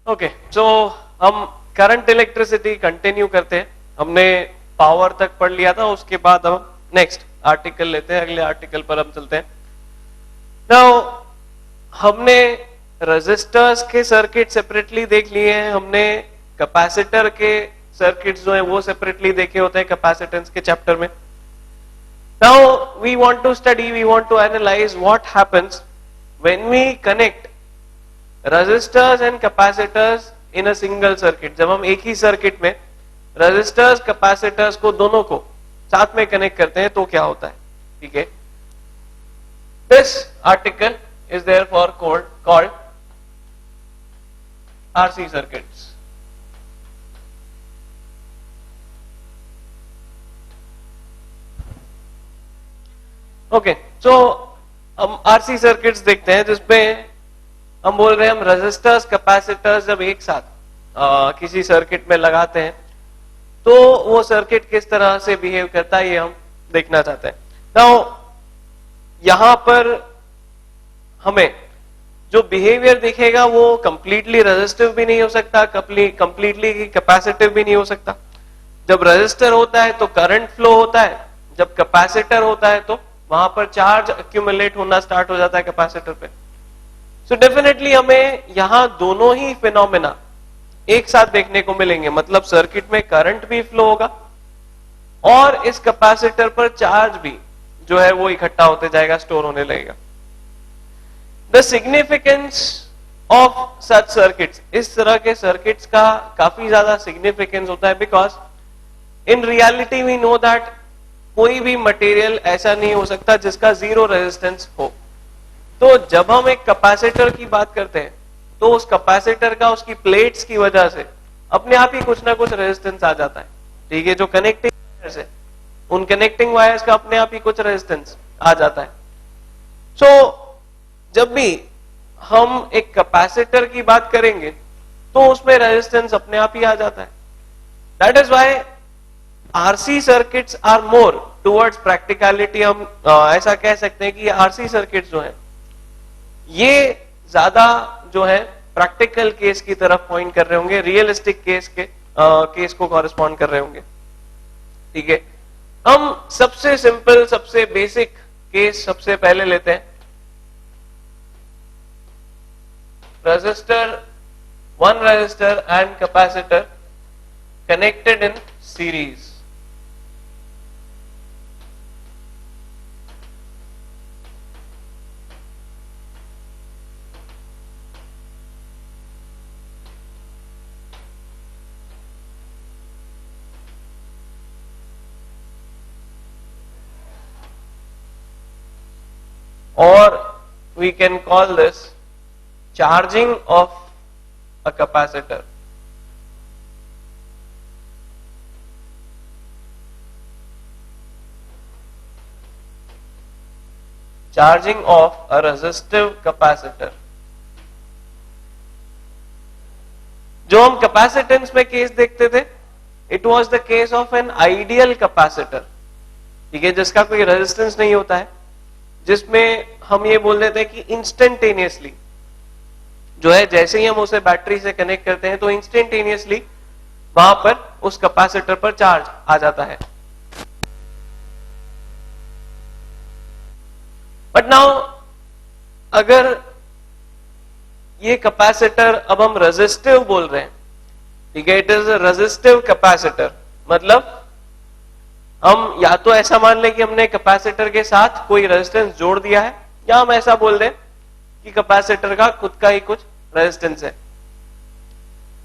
Okay, so हम current electricity continue करते हैं। हमने पावर तक पढ़ लिया था, उसके बाद हम नेक्स्ट आर्टिकल लेते हैं, अगले आर्टिकल पर हम चलते हैं। नाउ हमने रेजिस्टर्स के सर्किट सेपरेटली देख लिए हैं, हमने कैपेसिटर के सर्किट्स जो है वो सेपरेटली देखे होते हैं कैपेसिटेंस के चैप्टर में। Now we want to study, we want to analyse what happens when we connect resistors and capacitors in a single circuit. जब हम एक ही सर्किट में रेजिस्टर्स कैपेसिटर्स को दोनों को साथ में कनेक्ट करते हैं तो क्या होता है, ठीक है। This article is there for called RC circuits. Okay, so हम आरसी सर्किट्स देखते हैं जिसमें हम बोल रहे हैं हम रेजिस्टर्स कैपेसिटर्स जब एक साथ किसी सर्किट में लगाते हैं तो वो सर्किट किस तरह से बिहेव करता है ये हम देखना चाहते हैं। नाउ यहां पर हमें जो बिहेवियर दिखेगा वो कंप्लीटली रेजिस्टिव भी नहीं हो सकता, कंप्लीटली कैपेसिटिव भी नहीं हो सकता। जब रेजिस्टर होता है तो करंट फ्लो होता है, जब कैपेसिटर होता है तो वहां पर चार्ज एक्यूमुलेट होना स्टार्ट हो जाता है कैपेसिटर पे। सो डेफिनेटली हमें यहां दोनों ही फिनोमेना एक साथ देखने को मिलेंगे, मतलब सर्किट में करंट भी फ्लो होगा और इस कैपेसिटर पर चार्ज भी जो है वो इकट्ठा होते जाएगा, स्टोर होने लगेगा। The significance of such circuits, इस तरह के सर्किट्स का काफी ज्यादा सिग्निफिकेंस होता है, because in reality we know that कोई भी मटेरियल ऐसा नहीं हो सकता जिसका जीरो रेजिस्टेंस हो। तो जब हम एक कैपेसिटर की बात करते हैं तो उस कैपेसिटर का उसकी प्लेट्स की वजह से अपने आप ही कुछ ना कुछ रेजिस्टेंस आ जाता है, ठीक है। जो कनेक्टिंग वायर्स है उन कनेक्टिंग वायर्स का अपने आप ही कुछ रेजिस्टेंस आ जाता है। सो जब भी हम एक कैपेसिटर की बात करेंगे तो उसमें रेजिस्टेंस अपने आप ही आ जाता है। That is why RC circuits are more towards practicality. हम ऐसा कह सकते हैं कि आरसी सर्किट्स जो है ये ज्यादा जो है प्रैक्टिकल केस की तरफ पॉइंट कर रहे होंगे, रियलिस्टिक केस को कॉरेस्पॉन्ड कर रहे होंगे, ठीक है। हम सबसे सिंपल सबसे बेसिक केस सबसे पहले लेते हैं। one resistor and capacitor connected in series. Or we can call this charging of a capacitor. Charging of a resistive capacitor. जो हम कैपेसिटेंस में केस देखते थे, it was the case of an ideal capacitor, ठीक है, जिसका कोई resistance नहीं होता है, जिसमें हम ये बोल देते हैं कि इंस्टेंटेनियसली जो है जैसे ही हम उसे बैटरी से कनेक्ट करते हैं तो इंस्टेंटेनियसली वहां पर उस कैपेसिटर पर चार्ज आ जाता है। बट नाउ अगर ये कैपेसिटर अब हम रेजिस्टिव बोल रहे हैं, ठीक है, it is a resistive capacitor, मतलब हम या तो ऐसा मान लें कि हमने कैपेसिटर के साथ कोई रेजिस्टेंस जोड़ दिया है, या हम ऐसा बोल दें कि कैपेसिटर का खुद का ही कुछ रेजिस्टेंस है।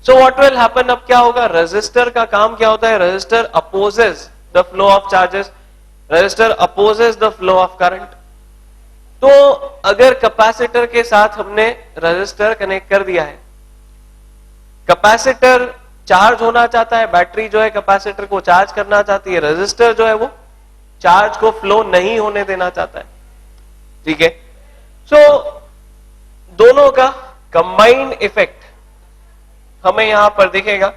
सो व्हाट विल हैपन, अब क्या होगा, रेजिस्टर का काम क्या होता है, resistor opposes the flow of charges, resistor opposes the flow of current. तो अगर कैपेसिटर के साथ हमने रेजिस्टर कनेक्ट कर दिया है, कैपेसिटर चार्ज होना चाहता है, बैटरी जो है कैपेसिटर को चार्ज करना चाहती है, रेजिस्टर जो है वो चार्ज को फ्लो नहीं होने देना चाहता है, ठीक है। सो दोनों का कंबाइंड इफेक्ट हमें यहां पर दिखेगा।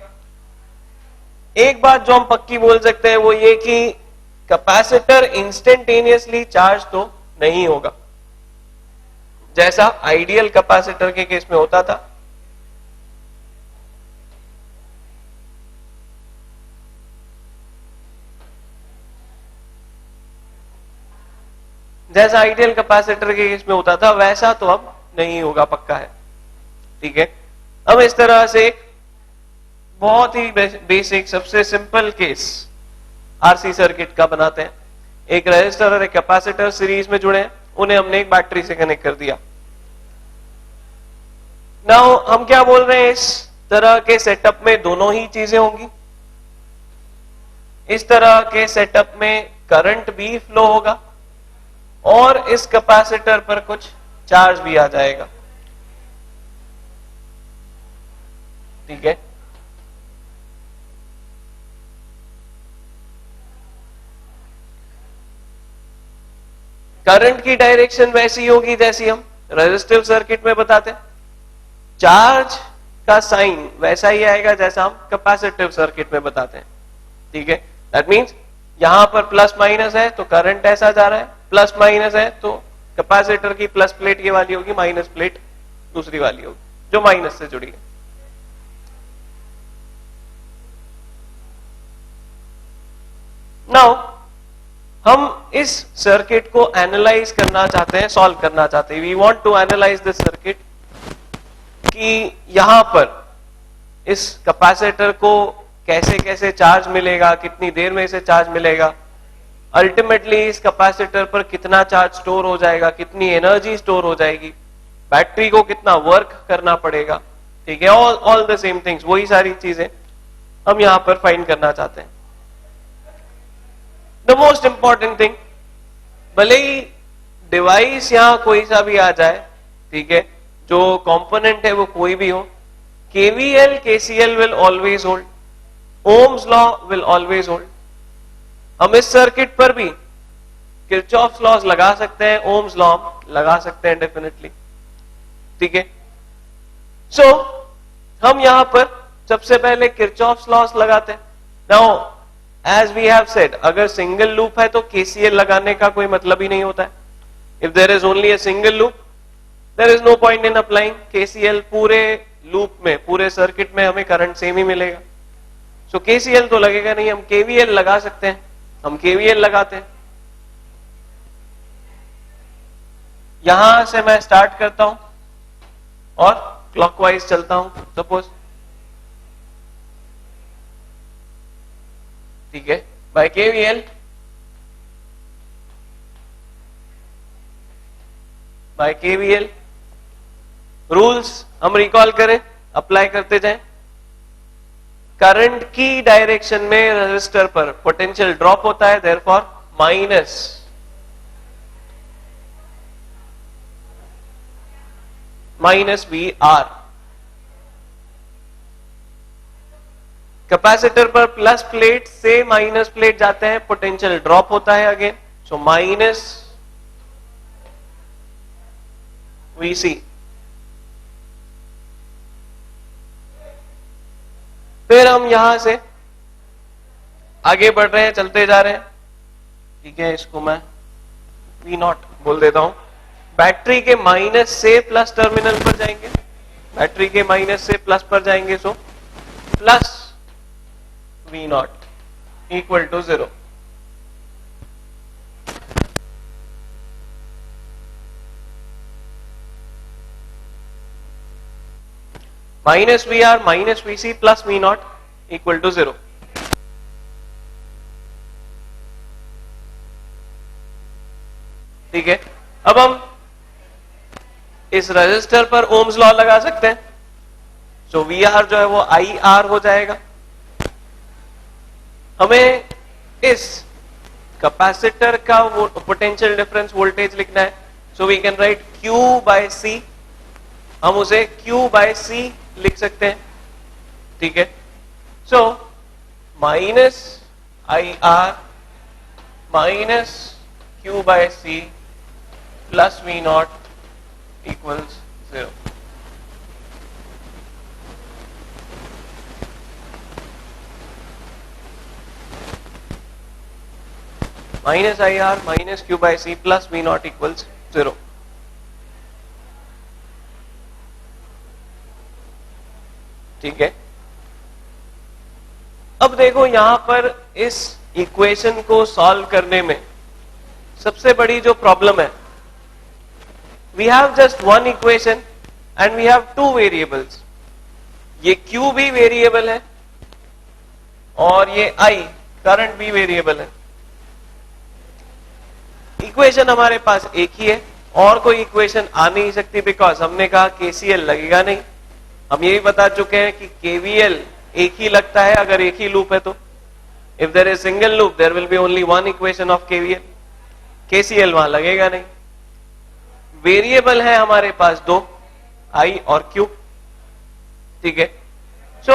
एक बात जो हम पक्की बोल सकते हैं वो ये कि कैपेसिटर इंस्टेंटेनियसली चार्ज तो नहीं होगा, जैसा आइडियल कैपेसिटर के केस में होता था। जैसा आइडियल कैपेसिटर के केस में होता था वैसा तो अब नहीं होगा, पक्का है। ठीक है, अब इस तरह से एक बहुत ही बेसिक सबसे सिंपल केस आरसी सर्किट का बनाते हैं। एक रेजिस्टर और एक कैपेसिटर सीरीज में जुड़े हैं, उन्हें हमने एक बैटरी से कनेक्ट कर दिया। नाउ हम क्या बोल रहे हैं, इस तरह के सेटअप में दोनों ही चीजें होंगी। इस तरह के सेटअप में करंट भी फ्लो होगा और इस कैपेसिटर पर कुछ चार्ज भी आ जाएगा। ठीक है, करंट की डायरेक्शन वैसी होगी जैसी हम रेजिस्टिव सर्किट में बताते हैं, चार्ज का साइन वैसा ही आएगा जैसा हम कैपेसिटिव सर्किट में बताते हैं। ठीक है, दैट मींस यहां पर प्लस माइनस है तो करंट ऐसा जा रहा है, प्लस माइनस है तो कैपेसिटर की प्लस प्लेट ये वाली होगी, माइनस प्लेट दूसरी वाली होगी जो माइनस से जुड़ी है। नाउ हम इस सर्किट को एनालाइज करना चाहते हैं, सॉल्व करना चाहते हैं। We want to analyse this circuit कि यहां पर इस कैपेसिटर को कैसे कैसे चार्ज मिलेगा, कितनी देर में इसे चार्ज मिलेगा, अल्टीमेटली इस कैपेसिटर पर कितना चार्ज स्टोर हो जाएगा, कितनी एनर्जी स्टोर हो जाएगी, बैटरी को कितना वर्क करना पड़ेगा। ठीक है, ऑल द सेम थिंग्स, वही सारी चीजें हम यहां पर फाइंड करना चाहते हैं। द मोस्ट इंपॉर्टेंट थिंग, भले ही डिवाइस यहां कोई सा भी आ जाए, ठीक है, जो कंपोनेंट है वो कोई भी हो, KVL KCL will always hold, Ohm's law will always hold. हम इस सर्किट पर भी किरचॉफ्स लॉज लगा सकते हैं, ओम्स लॉ लगा सकते हैं डेफिनेटली। ठीक है, सो हम यहां पर सबसे पहले किरचॉफ्स लॉज लगाते हैं। Now as we have said, अगर सिंगल लूप है तो केसीएल लगाने का कोई मतलब ही नहीं होता है। If there is only a single loop, there is no point in applying KCL. पूरे लूप में, पूरे सर्किट में हमें करंट सेम ही मिलेगा, सो केसीएल तो लगेगा नहीं। हम केवीएल लगा सकते हैं, हम केवीएल लगाते हैं। यहां से मैं स्टार्ट करता हूं और क्लॉकवाइज चलता हूं सपोज। ठीक है, by KVL, by KVL rules हम रिकॉल करें, अप्लाई करते जाएं। करंट की डायरेक्शन में रेजिस्टर पर पोटेंशियल ड्रॉप होता है, therefore minus V R. Capacitor पर प्लस प्लेट से माइनस प्लेट जाते हैं, पोटेंशियल ड्रॉप होता है अगेन, सो माइनस वीसी। फिर हम यहां से आगे बढ़ रहे हैं, चलते जा रहे हैं। ठीक है, इसको मैं वी नॉट बोल देता हूं। बैटरी के माइनस से प्लस टर्मिनल पर जाएंगे, बैटरी के माइनस से प्लस पर जाएंगे, so plus V not equal to 0। Minus V R minus V C plus V not equal to 0। ठीक है, अब हम इस रेजिस्टर पर ओम्स लॉ लगा सकते हैं, सो वी आर जो है वो आई आर हो जाएगा। हमें इस कैपेसिटर का पोटेंशियल डिफरेंस वोल्टेज लिखना है, so we can write Q by C। हम उसे Q बाय C लिख सकते हैं। ठीक है, so minus I R minus Q by C plus V not equals 0। Minus I R minus Q by C plus V not equals 0। ठीक है, अब देखो यहां पर इस इक्वेशन को सॉल्व करने में सबसे बड़ी जो प्रॉब्लम है, we have just one equation and we have two variables. ये Q भी वेरिएबल है और ये I करंट भी वेरिएबल है। इक्वेशन हमारे पास एक ही है और कोई इक्वेशन आ नहीं सकती, बिकॉज हमने कहा KCL लगेगा नहीं। हम ये भी बता चुके हैं कि KVL एक ही लगता है अगर एक ही लूप है तो। If there is single loop there will be only one equation of KVL, KCL वहां लगेगा नहीं। वेरिएबल है हमारे पास दो, I और Q, ठीक है। So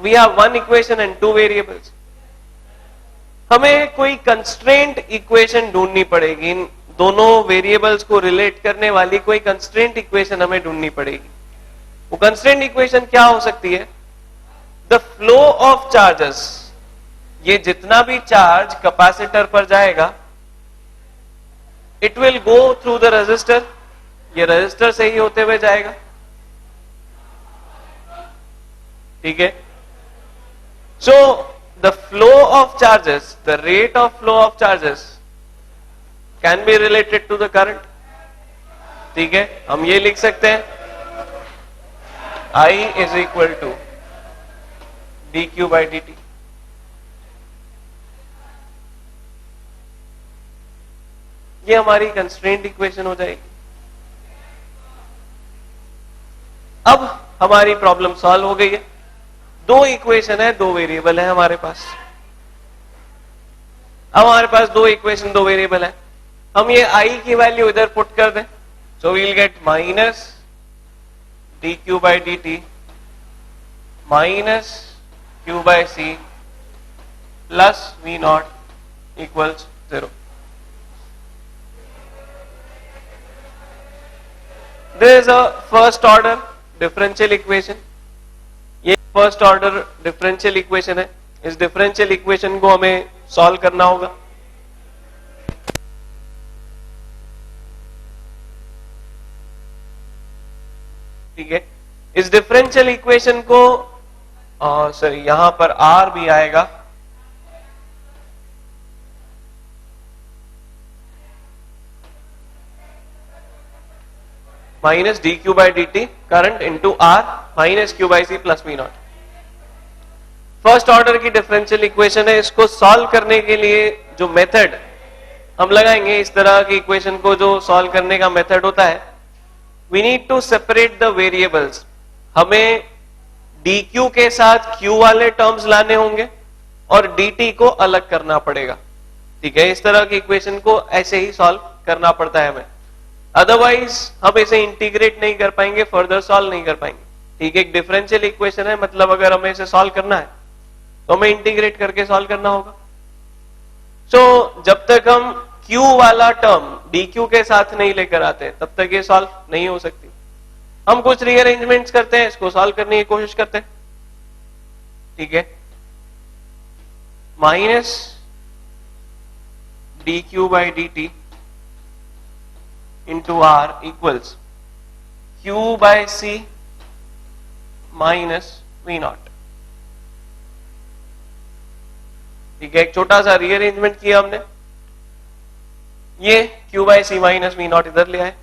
we have one equation and two variables. हमें कोई कंस्ट्रेंट इक्वेशन ढूंढनी पड़ेगी, इन दोनों वेरिएबल्स को रिलेट करने वाली कोई कंस्ट्रेंट इक्वेशन हमें ढूंढनी पड़ेगी। वो कंस्ट्रेंट इक्वेशन क्या हो सकती है? द फ्लो ऑफ चार्जेस, ये जितना भी चार्ज कैपेसिटर पर जाएगा it will go through the resistor, ये रेजिस्टर से ही होते हुए जाएगा, ठीक है। So the flow of charges, the rate of flow of charges can be related to the current, ठीक है। हम ये लिख सकते हैं I is equal to dq by dt। ये हमारी कंस्ट्रेंट इक्वेशन हो जाएगी। अब हमारी प्रॉब्लम सॉल्व हो गई है। दो इक्वेशन है, दो वेरिएबल है हमारे पास। अब हमारे पास दो इक्वेशन दो वेरिएबल है, हम ये I की वैल्यू इधर पुट कर दें, so we'll get minus dq by dt minus q by c plus v naught equals 0. There is a first order differential equation. ये first order differential equation है। इस differential equation को हमें solve करना होगा। ठीक है, इस डिफरेंशियल इक्वेशन को सॉरी यहां पर R भी आएगा, minus D Q by D T current into R minus Q by C plus V not. First order की डिफरेंशियल इक्वेशन है। इसको सॉल्व करने के लिए जो मेथड हम लगाएंगे, इस तरह की इक्वेशन को जो सॉल्व करने का मेथड होता है, we need to separate the variables। हमें dq के साथ q वाले टर्म्स लाने होंगे और dt को अलग करना पड़ेगा, ठीक है। इस तरह की इक्वेशन को ऐसे ही सॉल्व करना पड़ता है हमें, अदरवाइज हम इसे इंटीग्रेट नहीं कर पाएंगे, फर्दर सॉल्व नहीं कर पाएंगे, ठीक है। एक डिफरेंशियल इक्वेशन है, मतलब अगर हमें इसे सॉल्व करना है तो हमें इंटीग्रेट करके सॉल्व करना होगा। सो जब तक हम Q वाला टर्म dq के साथ नहीं लेकर आते तब तक ये सॉल्व नहीं हो सकती। हम कुछ रीअरेंजमेंट्स करते हैं, इसको सॉल्व करने की कोशिश करते हैं, ठीक है। Minus dq by dt into R equals q by C minus V not, ठीक है। एक छोटा सा रीअरेंजमेंट किया हमने, ये q by C minus V not इधर ले आए।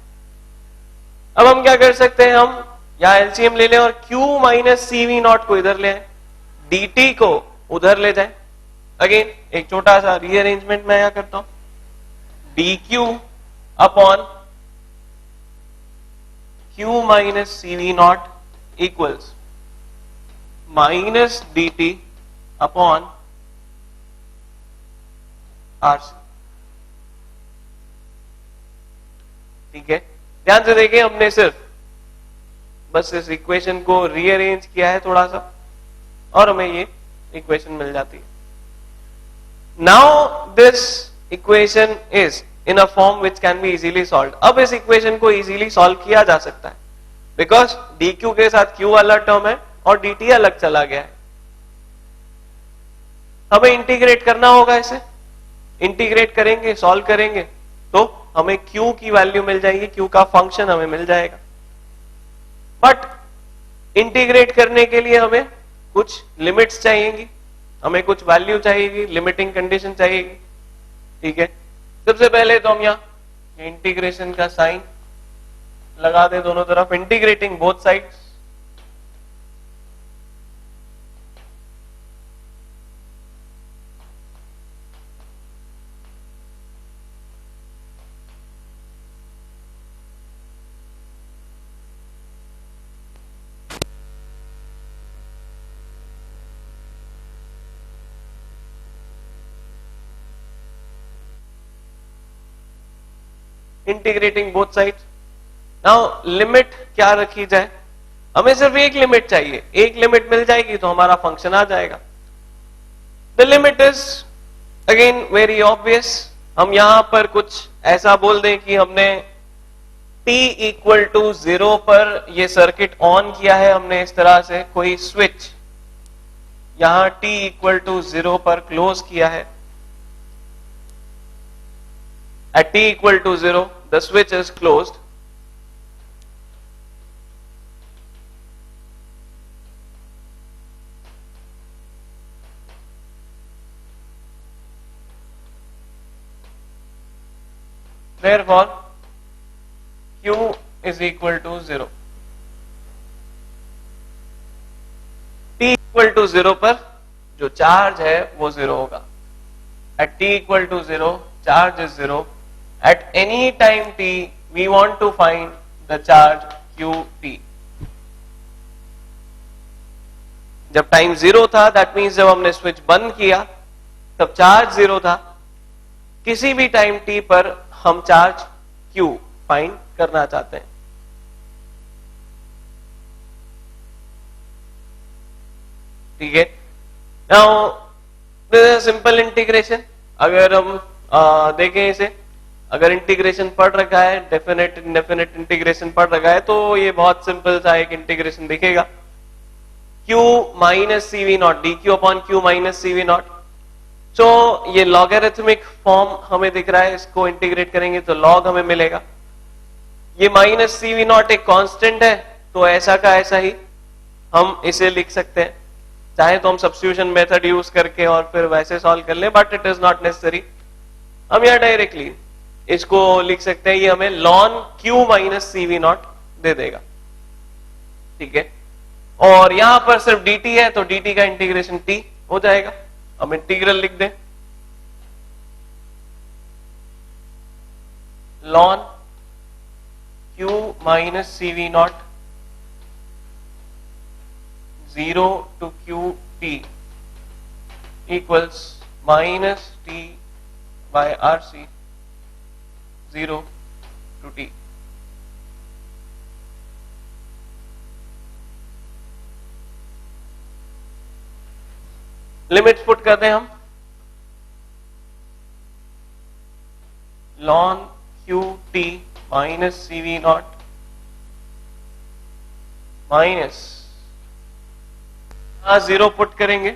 अब हम क्या कर सकते हैं, हम यहां एलसीएम ले लें और q minus C V not को इधर ले आए, dt को उधर ले जाए। अगेन एक छोटा सा रीअरेंजमेंट मैं यहां करता हूं, dq upon q minus C V not equals minus dt upon R C, ठीक है। ध्यान से देखिए, हमने सिर्फ बस इस इक्वेशन को रीअरेंज किया है थोड़ा सा और हमें ये इक्वेशन मिल जाती है। Now this equation is in a form which can be easily solve. अब इस इक्वेशन को इजीली सॉल्व किया जा सकता है, बिकॉज dq के साथ q वाला टर्म है और dt अलग चला गया है। हमें इंटीग्रेट करना होगा, इसे इंटीग्रेट करेंगे, सॉल्व करेंगे तो हमें q की वैल्यू मिल जाएगी, q का फंक्शन हमें मिल जाएगा। बट इंटीग्रेट करने के लिए हमें कुछ लिमिट्स चाहिएगी, हमें कुछ वैल्यू चाहिएगी, लिमिटिंग कंडीशन चाहिएगी, ठीक है। सबसे पहले तो हम यहाँ इंटीग्रेशन का साइन लगा दें दोनों तरफ, integrating both sides. Integrating both sides. Now limit क्या रखी जाए? हमें सिर्फ एक लिमिट चाहिए, एक लिमिट मिल जाएगी तो हमारा फंक्शन आ जाएगा। The limit is again very obvious. हम यहां पर कुछ ऐसा बोल दें कि हमने t इक्वल टू 0 पर ये सर्किट ऑन किया है, हमने इस तरह से कोई स्विच यहां t इक्वल टू 0 पर क्लोज किया है। At t equal to 0, the switch is closed. Therefore, Q is equal to 0. T equal to 0 पर जो चार्ज है वो 0 होगा। At t equal to 0, charge is 0. At any time t, we want to find the charge qt. जब time 0 था, that means जब हमने switch बंद किया तब चार्ज 0 था। किसी भी टाइम t पर हम चार्ज q फाइंड करना चाहते हैं। ठीक है, now this is simple integration. अगर हम देखें इसे, अगर इंटीग्रेशन पढ़ रखा है, डेफिनेट इंडेफिनेट इंटीग्रेशन पढ़ रखा है, तो ये बहुत सिंपल सा एक इंटीग्रेशन दिखेगा। q minus C V naught d q upon q minus C V naught. So ये लॉगरिथमिक फॉर्म हमें दिख रहा है, इसको इंटीग्रेट करेंगे तो लॉग हमें मिलेगा। ये माइनस सी वी नॉट एक कांस्टेंट है, तो ऐसा का ऐसा ही हम इसे लिख सकते हैं। चाहे तो हम सब्स्टिट्यूशन मेथड यूज करके और फिर वैसे सॉल्व कर लें, but it is not necessary. हम यहाँ डायरेक्टली इसको लिख सकते हैं, ये हमें ln q minus C V not दे देगा। ठीक है, और यहां पर सिर्फ dt है तो dt का इंटीग्रेशन t हो जाएगा। हम इंटीग्रल लिख दें ln q minus C V not 0 to qt equals minus t by rc 0 to t। Limits put करते हैं हम। ln qt minus C V not minus 0 put करेंगे,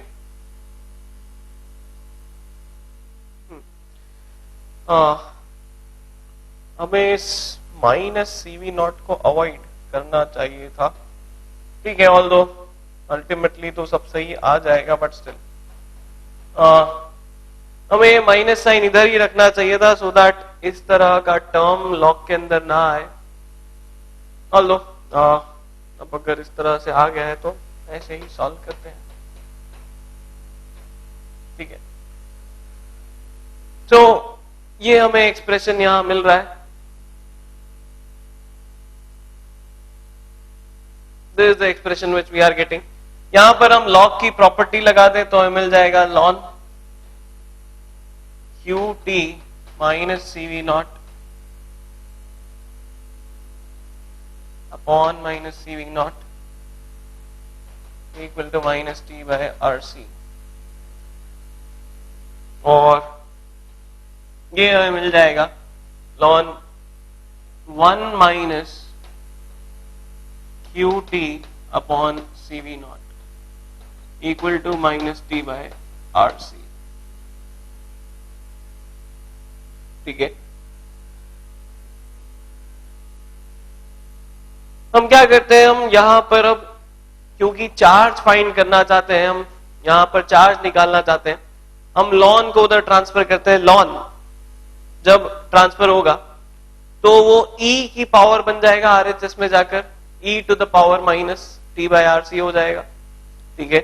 हमें इस माइनस सी वी नॉट को अवॉइड करना चाहिए था। ठीक है, ऑल्दो अल्टीमेटली तो सब सही आ जाएगा, बट स्टिल हमें माइनस साइन इधर ही रखना चाहिए था, सो दैट इस तरह का टर्म लॉग के अंदर ना आए। ऑल्दो अब अगर इस तरह से आ गया है तो ऐसे ही सॉल्व करते हैं। ठीक है, तो ये हमें एक्सप्रेशन यहां मिल रहा है। This is the expression which we are getting. यहां पर हम लॉग की प्रॉपर्टी लगा दें तो हमें मिल जाएगा ln qt minus C V not upon minus C V not equal to minus T by R C, और ये हमें मिल जाएगा ln 1 minus qt upon C V not equal to minus T by R C. ठीक है, हम क्या करते हैं, हम यहां पर अब क्योंकि चार्ज फाइंड करना चाहते हैं, हम यहां पर चार्ज निकालना चाहते हैं, हम ln को उधर ट्रांसफर करते हैं। ln जब ट्रांसफर होगा तो वो e की पावर बन जाएगा RHS में जाकर e to the power minus t by RC हो जाएगा। ठीक है,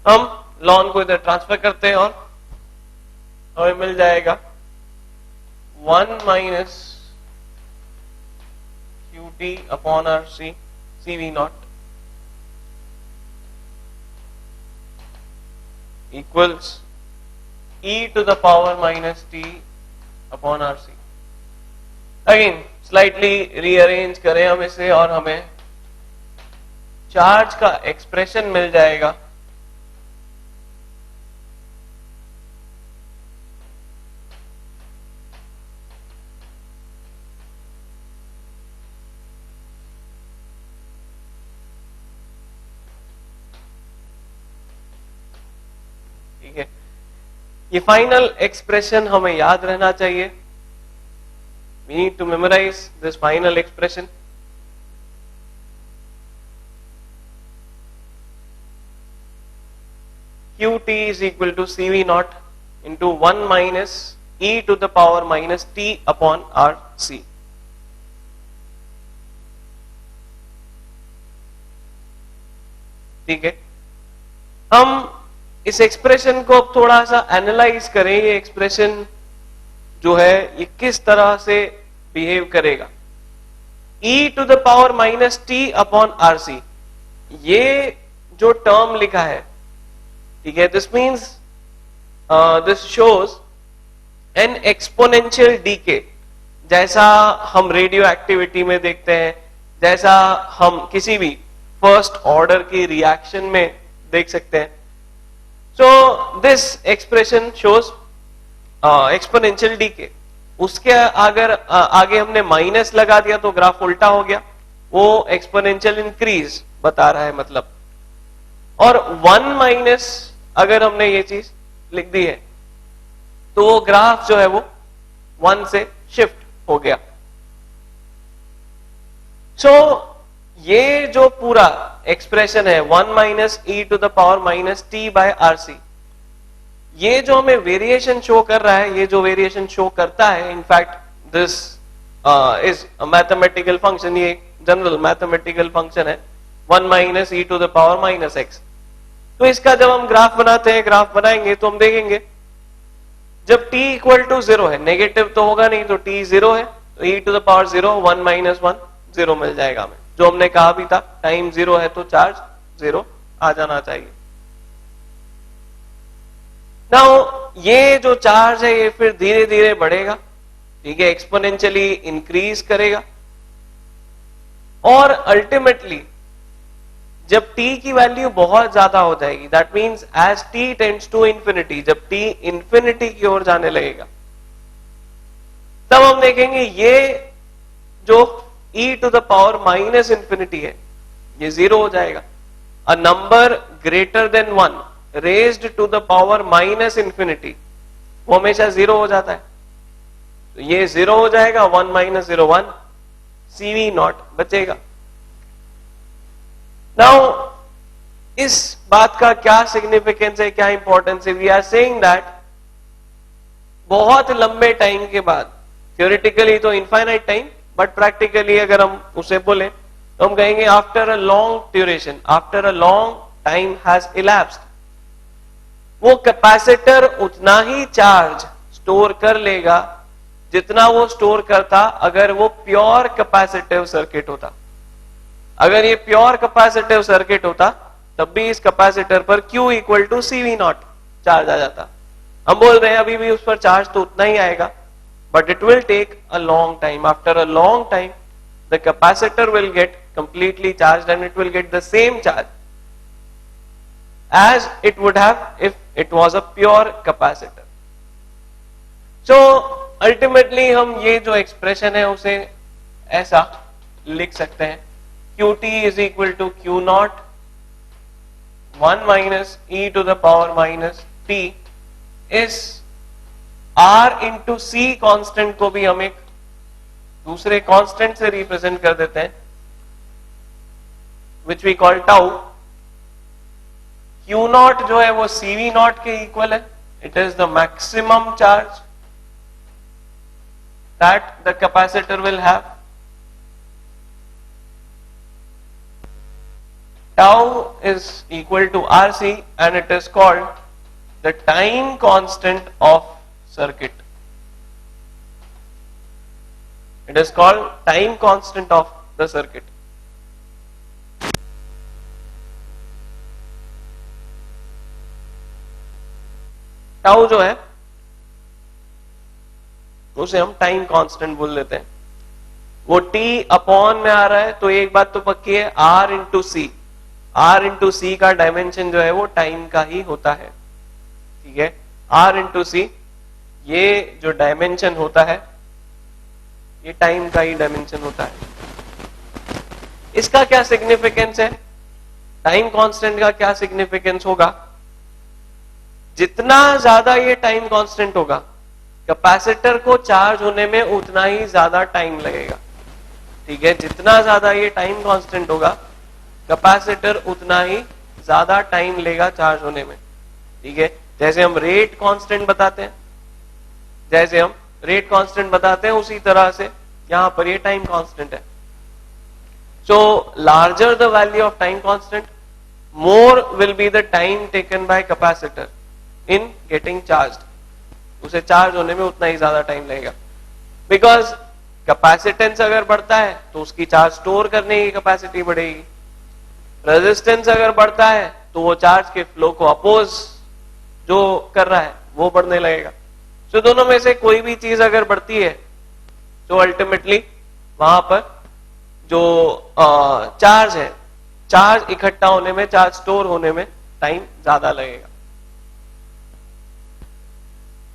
हम लॉन को इधर ट्रांसफर करते हैं और हमें मिल जाएगा 1 minus QT upon RC CV not equals e to the power minus t upon RC। Again slightly rearrange करें हम इसे और हमें चार्ज का एक्सप्रेशन मिल जाएगा ठीक है। ये फाइनल एक्सप्रेशन हमें याद रहना चाहिए। We need to memorize this final expression. Qt is equal to CV naught into 1 minus e to the power minus t upon RC। ठीक है, हम इस एक्सप्रेशन को अब थोड़ा सा एनालाइज करें। ये एक्सप्रेशन जो है ये किस तरह से बिहेव करेगा। e to the power minus T upon RC, ये जो टर्म लिखा है, ठीक है, this means this shows an exponential decay, जैसा हम रेडियो एक्टिविटी में देखते हैं, जैसा हम किसी भी फर्स्ट ऑर्डर की रिएक्शन में देख सकते हैं। So this expression shows exponential decay। उसके अगर आगे हमने माइनस लगा दिया तो ग्राफ उल्टा हो गया, वो एक्सपोनेंशियल इंक्रीज बता रहा है मतलब। और 1 माइनस अगर हमने ये चीज लिख दी है तो वो ग्राफ जो है वो 1 से शिफ्ट हो गया। So ये जो पूरा एक्सप्रेशन है 1 minus E to the power minus T by RC, ये जो हमें वेरिएशन शो कर रहा है, ये जो वेरिएशन शो करता है, in fact this is a mathematical function, ये जनरल मैथमेटिकल फंक्शन है 1 minus E to the power minus X. तो इसका जब हम ग्राफ बनाते हैं, ग्राफ बनाएंगे तो हम देखेंगे जब t इक्वल टू 0 है, नेगेटिव तो होगा नहीं, तो t 0 है तो e to the power 0 1 minus 1 0 मिल जाएगा हमें। जो हमने कहा भी था, टाइम 0 है तो चार्ज 0 आ जाना चाहिए। नाउ ये जो चार्ज है ये फिर धीरे धीरे बढ़ेगा, ठीक है, एक्सपोनेंशियली इंक्रीज करेगा और अल्टीमेटली जब t की वैल्यू बहुत ज्यादा हो जाएगी, that means as t tends to infinity, जब t इंफिनिटी की ओर जाने लगेगा, तब हम देखेंगे ये जो e to the power minus infinity है ये 0 हो जाएगा। A number greater than 1 raised to the power minus infinity वो हमेशा 0 हो जाता है, तो ये 0 हो जाएगा, 1 माइनस 0 1, CV नॉट बचेगा। नाउ इस बात का क्या सिग्निफिकेंस है, क्या इंपॉर्टेंस है? वी आर सेइंग दैट बहुत लंबे टाइम के बाद, थ्योरेटिकली तो इनफाइनाइट टाइम, बट प्रैक्टिकली अगर हम उसे बोले तो हम कहेंगे after a long duration, after a long time has elapsed, वो कैपेसिटर उतना ही चार्ज स्टोर कर लेगा जितना वो स्टोर करता अगर वो प्योर कैपेसिटिव सर्किट होता। अगर ये प्योर कैपेसिटिव सर्किट होता तब भी इस कैपेसिटर पर Q equal to CV naught charge आ जाता। हम बोल रहे हैं अभी भी उस पर चार्ज तो उतना ही आएगा, but it will take a long time. After a long time, the capacitor will get completely charged and it will get the same charge as it would have if it was a pure capacitor. So ultimately हम ये जो expression है उसे ऐसा लिख सकते हैं, Qt is equal to Q naught 1 minus e to the power minus t is R into C constant को भी हम एक दूसरे कांस्टेंट से रिप्रेजेंट कर देते हैं, which we call tau. Q not जो है वो CV नॉट के इक्वल है, it is the maximum charge that the capacitor will have? Tau is equal to RC and it is called the time constant of circuit. It is called time constant of the circuit. Tau जो है उसे हम time constant बोल लेते हैं. वो t upon में आ रहा है तो एक बात तो पक्की है, r इंटू सी. r इंटू सी का डायमेंशन जो है वो टाइम का ही होता है. ठीक है, r इंटू सी ये जो डायमेंशन होता है ये टाइम का ही डायमेंशन होता है. इसका क्या सिग्निफिकेंस है? टाइम कांस्टेंट का क्या सिग्निफिकेंस होगा? जितना ज्यादा ये टाइम कांस्टेंट होगा कैपेसिटर को चार्ज होने में उतना ही ज्यादा टाइम लगेगा. ठीक है, जितना ज्यादा ये टाइम कांस्टेंट होगा कैपेसिटर उतना ही ज्यादा टाइम लेगा चार्ज होने में. ठीक है, जैसे हम रेट कांस्टेंट बताते हैं, उसी तरह से यहां पर ये टाइम कांस्टेंट है. So larger the value of time constant, more will be the time taken by capacitor in getting charge. उसे चार्ज होने में उतना ही ज्यादा टाइम लगेगा. बिकॉज कैपेसिटेंस अगर बढ़ता है तो उसकी चार्ज स्टोर करने की कैपेसिटी बढ़ेगी. रेजिस्टेंस अगर बढ़ता है तो वो चार्ज के फ्लो को अपोज जो कर रहा है वो बढ़ने लगेगा. तो दोनों में से कोई भी चीज अगर बढ़ती है तो अल्टीमेटली वहां पर जो चार्ज है, चार्ज इकट्ठा होने में, चार्ज स्टोर होने में टाइम ज्यादा लगेगा.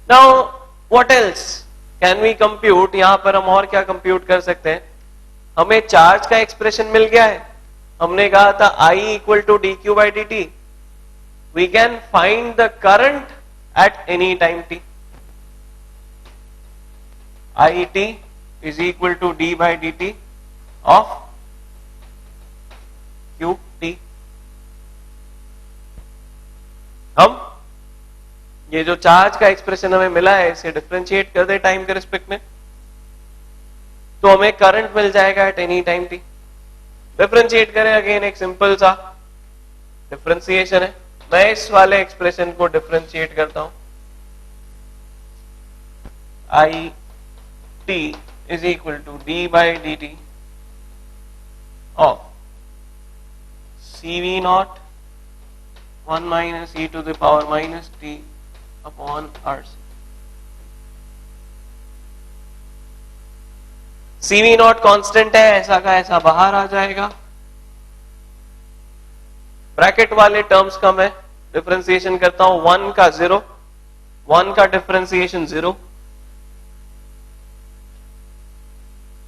Now what else can we compute? यहां पर हम और क्या कंप्यूट कर सकते हैं? हमें चार्ज का एक्सप्रेशन मिल गया है. हमने कहा था I equal to D Q by D T. We can find the current at any time t. I t is equal to d by dt of q t. हम ये जो चार्ज का एक्सप्रेशन हमें मिला है इसे डिफरेंशिएट कर दे time के रिस्पेक्ट में तो हमें करंट मिल जाएगा eight any time t. Differentiate करें, अगेन एक सिंपल सा डिफरेंशिएशन है. मैं इस वाले एक्सप्रेशन को डिफरेंशिएट करता हूं. I t is equal to d by dt of cv naught 1 minus e to the power minus t upon RC. cv naught constant है, ऐसा का ऐसा बाहर आ जाएगा. ब्रैकेट वाले टर्म्स का मैं डिफरेंशिएशन करता हूं. 1 का 0, 1 का differentiation 0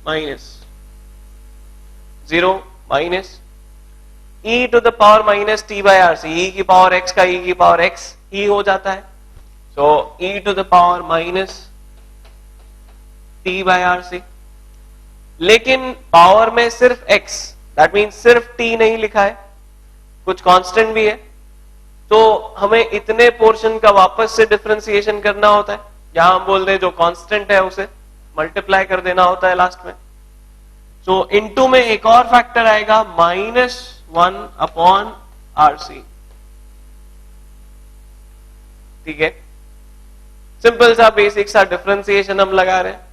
minus 0 minus e to the power minus t by RC. e की पावर x का e की पावर x ही हो जाता है. So e to the power minus t by RC. लेकिन पावर में सिर्फ x, दैट मीन्स सिर्फ t नहीं लिखा है, कुछ कांस्टेंट भी है. तो हमें इतने पोर्शन का वापस से डिफरेंशिएशन करना होता है. यहां हम बोल दे जो कांस्टेंट है उसे मल्टीप्लाई कर देना होता है लास्ट में. सो इनटू में एक और फैक्टर आएगा -1 अपॉन RC. ठीक है, सिंपल सा बेसिक सा डिफरेंशिएशन हम लगा रहे हैं.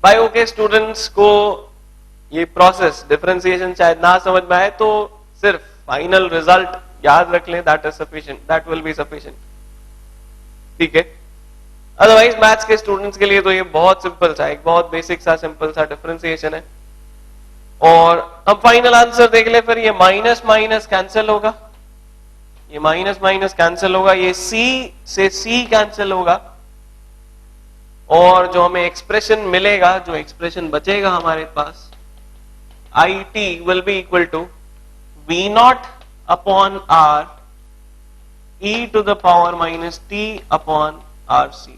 बायो के स्टूडेंट्स को ये प्रोसेस डिफरेंशिएशन शायद ना समझ में आए तो सिर्फ फाइनल रिजल्ट याद रख लें, that is sufficient, that will be sufficient. ठीक है, अदरवाइज मैथ्स के स्टूडेंट्स के लिए तो ये बहुत सिंपल सा, एक बहुत बेसिक सा सिंपल सा डिफरेंशिएशन है. और अब फाइनल आंसर देख ले. फिर ये माइनस माइनस कैंसिल होगा, ये माइनस माइनस कैंसिल होगा, ये c से c कैंसिल होगा. और जो हमें एक्सप्रेशन मिलेगा, जो एक्सप्रेशन बचेगा हमारे पास, IT will be equal to V not upon R e to the power minus t upon RC.